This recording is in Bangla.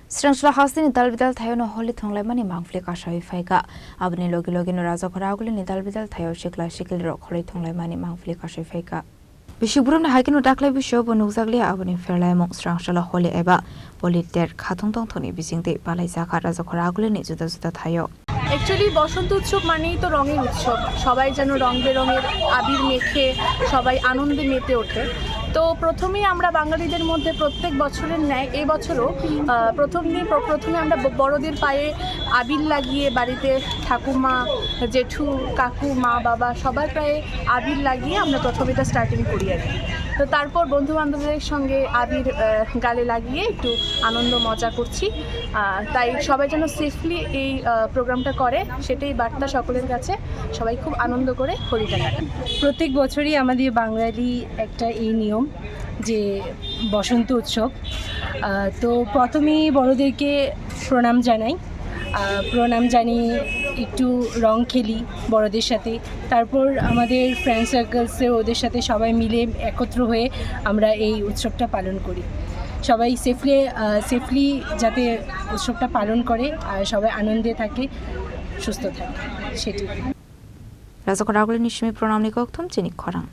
Srangsla hasti ni dalbidal thayo no holi thonglai mani mangfle ka shai faika abni logi logi no raja khara agule ni dalbidal thayo shikla shikil ro kholi thonglai mani mangfle ka shai faika Bishubrum na hakin no daklai bisho bonu zagli abni ferlai mong srangsla holi eba politer khathong tong thoni bisingte balai zakha raja khara agule ni juda juda thayo actually Basanta Utsav মানেই তো রঙের উৎসব সবাই যেন রং বেরঙের আবির মেখে সবাই আনন্দে মেতে ওঠে তো প্রথমেই আমরা বাঙালিদের মধ্যে প্রত্যেক বছরের ন্যায় এই বছরও প্রথমে আমরা বড়দের পায়ে আবির লাগিয়ে বাড়িতে ঠাকুমা জেঠু কাকু মা বাবা সবার পায়ে আবির লাগিয়ে আমরা প্রথমে এটা স্টার্টিং করি আর কি তো তারপর বন্ধু বান্ধবদের সঙ্গে আবির গালে লাগিয়ে একটু আনন্দ মজা করছি তাই সবাই যেন সেফলি এই প্রোগ্রামটা করে সেটাই বার্তা সকলের কাছে সবাই খুব আনন্দ করে হোলিটা কাটান প্রত্যেক বছরই আমাদের বাঙালি একটা এই নিয়ম যে বসন্ত উৎসব তো প্রথমেই বড়দেরকে প্রণাম জানিয়ে একটু রং খেলি বড়দের সাথে তারপর আমাদের ফ্রেন্ড সার্কেলসে ওদের সাথে সবাই মিলে একত্র হয়ে আমরা এই উৎসবটা পালন করি সবাই সেফলি যাতে উৎসবটা পালন করে আর সবাই আনন্দে থাকে সুস্থ থাকে সেটি রাজা খরা agule ni shimi pronam ni kokthum chini khorang